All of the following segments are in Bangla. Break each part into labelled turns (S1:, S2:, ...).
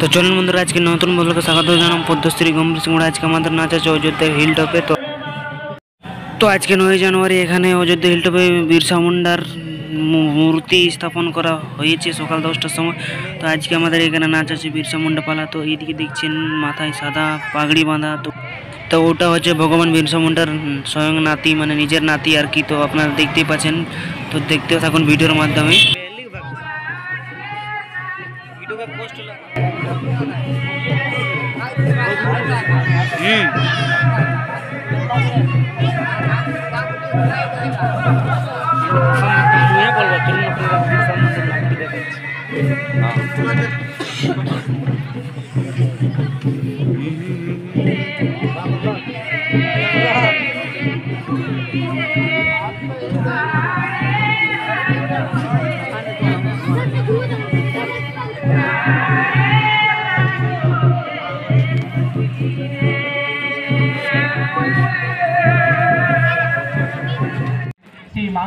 S1: তো চলুন বন্ধুরা, আজকে নতুন বন্ধুকে স্বাগত জানাম পদ্মশ্রী গম্ভীর সিং মুড়া। আজকে আমাদের নাচ আছে অযোধ্যার হিল টপে। তো আজকে 9 জানুয়ারি এখানে অযোধ্যা হিল টপে বিরসা মুন্ডার মূর্তি স্থাপন করা হয়েছে সকাল 10টার সময়। তো আজকে আমাদের এখানে নাচ আছে বিরসা মুন্ডা পালা। তো এইদিকে দেখছেন মাথায় সাদা পাগড়ি বাঁধা। তো ওটা হচ্ছে ভগবান বিরসা মুন্ডার স্বয়ং নাতি, মানে নিজের নাতি আর কি। তো আপনারা দেখতেই পাচ্ছেন, তো দেখতেও থাকুন ভিডিওর মাধ্যমে।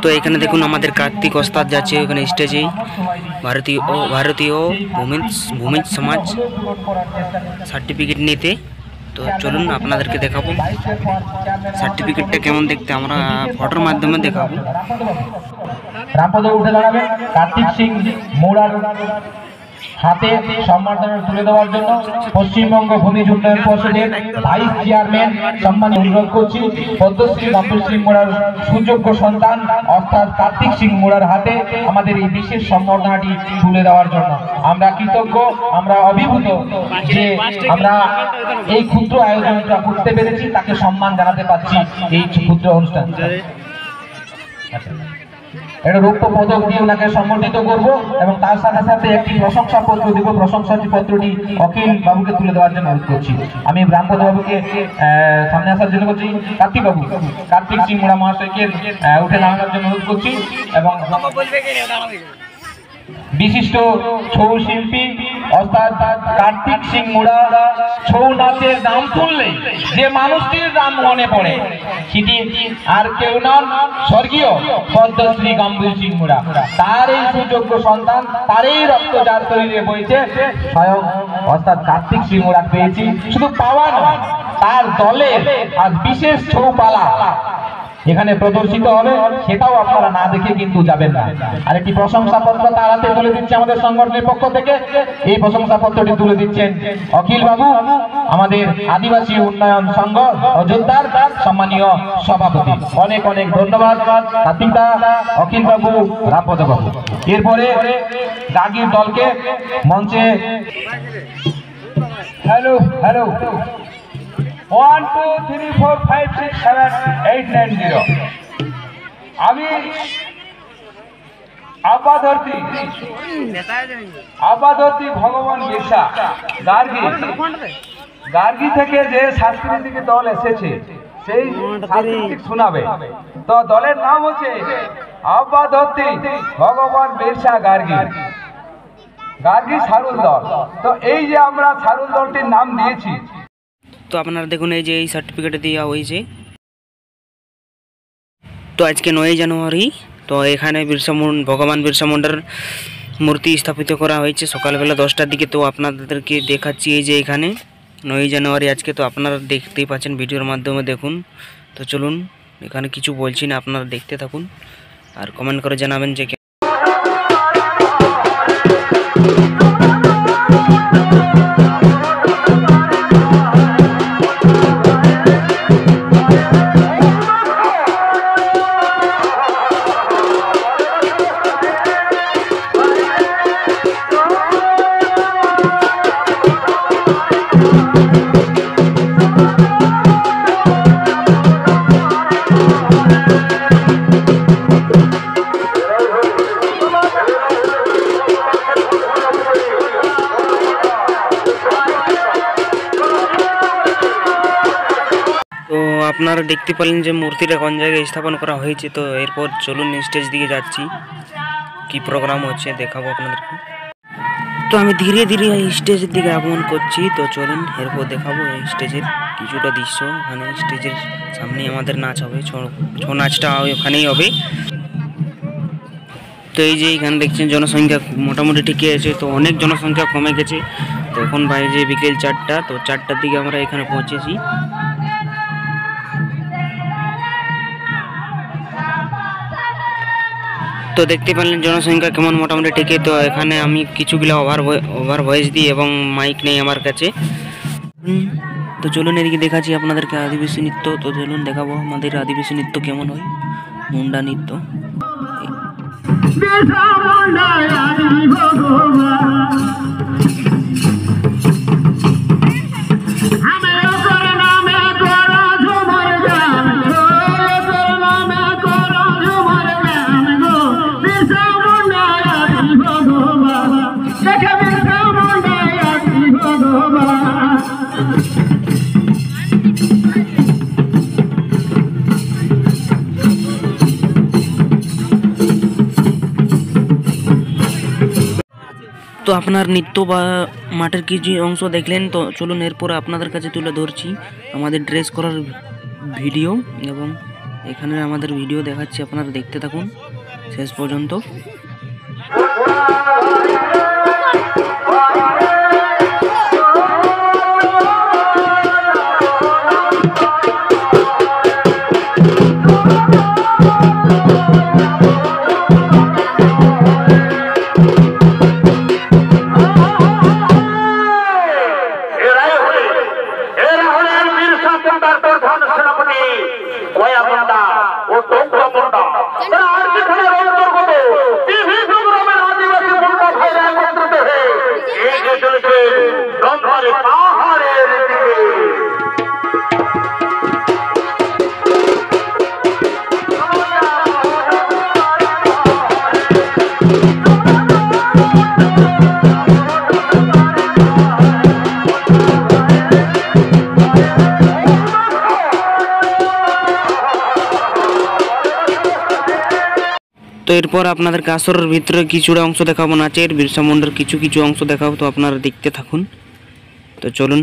S1: তো এখানে দেখুন আমাদের কার্তিক ওস্তাদ যাচ্ছে ওখানে স্টেজে ভারতীয় ভূমি সমাজ সার্টিফিকেট নিতে। তো চলুন আপনাদেরকে দেখাবো সার্টিফিকেটটা কেমন দেখতে, আমরা ফটোর মাধ্যমে দেখাবো।
S2: রামপদ উঠে দাঁড়াবে কার্তিক সিং মুড়ার হাতে সম্মাননা তুলে দেওয়ার জন্য পশ্চিমবঙ্গ ভূমিজ উন্নয়ন পর্ষদের ভাইস চেয়ারম্যান সম্মান অনুরোধ করছি পদ্মশ্রী গম্ভীর সিং মুড়ার সুযোগ্য সন্তান অর্থাৎ কার্তিক সিং মুড়ার হাতে আমাদের এই বিশেষ সম্মাননাটি তুলে দেওয়ার জন্য আমরা কৃতজ্ঞ, আমরা অভিভূত যে আমরা এই ক্ষুদ্র আয়োজনটা করতে পেরেছি, তাকে সম্মান জানাতে পারছি এই ক্ষুদ্র অনুষ্ঠান। একটা রৌপ্য পদক দিয়ে ওনাকে সম্মানিত করব এবং তার সাথে সাথে একটি প্রশংসা পত্র দিব। প্রশংসা পত্রটি অখিল বাবুকে তুলে দেওয়ার জন্য অনুরোধ করছি। আমি রামপদ বাবুকে সামনে আসার জন্য বলছি, কার্তিক সিং মুড়া মহাশয়কে উঠে দাঁড়ানোর জন্য অনুরোধ করছি। এবং বিশিষ্ট ছৌ শিল্পী অর্থাৎ কার্তিক সিং মুড়া ছৌ নাচের নাম তুললে যে মানুষটির নাম মনে পড়ে সেটি আর কেউ নন, স্বর্গীয় পদ্মশ্রী গম্ভীর সিং মুড়া। তার এই সুযোগ্য সন্তান, তার এই রক্ত যার শরীরে বইছে, স্বয়ং অর্থাৎ কার্তিক সিং মুড়া পেয়েছি। শুধু পাওয়া নয়, তার দলের আজ বিশেষ ছৌ পালা এখানে প্রদর্শিত হবে, সেটাও আপনারা না দেখে কিন্তু যাবেন না। আর একটি প্রশংসাপত্র তার হাতে তুলে দিচ্ছে আমাদের সংগঠনের পক্ষ থেকে। এই প্রশংসাপত্রটি তুলে দিচ্ছেন অখিল বাবু, আমাদের আদিবাসী উন্নয়ন সংঘ অযোধ্যার সম্মানীয় সভাপতি। অনেক অনেক ধন্যবাদ কার্তিকদা, অখিল বাবু, রামপদ বাবু। এরপরে গাগির দলকে মঞ্চে হ্যালো 1 2 3 4 5 6 7 8 9 0 আমি আপাধরতি ভগবান বিরসা গার্গী থেকে যে সাংস্কৃতিক দল এসেছে সেই সাংস্কৃতিক শোনাবে। তো দলের নাম হচ্ছে আপাধরতি ভগবান বিরসা গার্গী সারুল দল। তো এই যে আমরা সারুল দলটির নাম দিয়েছি।
S1: তো আপনারা দেখুন এই যে এই সার্টিফিকেট দেওয়া হয়েছে। তো আজকে 9 জানুয়ারি, তো এখানে ভগবান বিরসা মুন্ডার মূর্তি স্থাপিত করা হয়েছে সকালবেলা 10টার দিকে। তো আপনাদেরকে দেখাচ্ছি এই যে এখানে 9 জানুয়ারি আজকে। তো আপনারা দেখতেই পাচ্ছেন ভিডিওর মাধ্যমে, দেখুন। তো চলুন, এখানে কিছু বলছি না, আপনারা দেখতে থাকুন আর কমেন্ট করে জানাবেন যে আপনারা দেখতে পেলেন যে মূর্তিটা কোন জায়গায় স্থাপন করা হয়েছে। তো এরপর চলুন স্টেজ দিকে যাচ্ছি, কি প্রোগ্রাম হচ্ছে দেখাবো আপনাদেরকে। তো আমি ধীরে ধীরে স্টেজের দিকে আগমন করছি। তো চলুন এরপর দেখাবো স্টেজের কিছুটা দৃশ্য। ওখানে স্টেজের সামনে আমাদের নাচ হবে, ছৌ নাচটা ওখানেই হবে। তো এই যে এখানে দেখছেন জনসংখ্যা মোটামুটি ঠিকই আছে, তো অনেক জনসংখ্যা কমে গেছে। তো এখন বাজে বিকেল 4টা, তো 4টার দিকে আমরা এখানে পৌঁছেছি। তো দেখতে পেলেন জনসংখ্যা কেমন মোটামুটি ঠিকই। তো এখানে আমি কিছুগুলো ওভার ভয়েস দিই এবং মাইক নেই আমার কাছে। তো চলুন এদিকে দেখাচ্ছি আপনাদেরকে আদিবাসী নৃত্য। তো চলুন দেখাবো আমাদের আদিবাসী নৃত্য কেমন হয়, মুন্ডা নৃত্য। তো আপনার নৃত্য বা মাঠের কিছু অংশ দেখলেন। তো চলুন এরপরে আপনাদের কাছে তুলে ধরছি আমাদের ড্রেস করার ভিডিও, এবং এখানে আমাদের ভিডিও দেখাচ্ছি, আপনারা দেখতে থাকুন শেষ পর্যন্ত। তো এরপর আপনাদেরকে আসরের ভিতরে কিছুটা অংশ দেখাবো, নাচের বিরসা মুন্ডার কিছু কিছু অংশ দেখাবো। তো আপনারা দেখতে থাকুন। তো চলুন।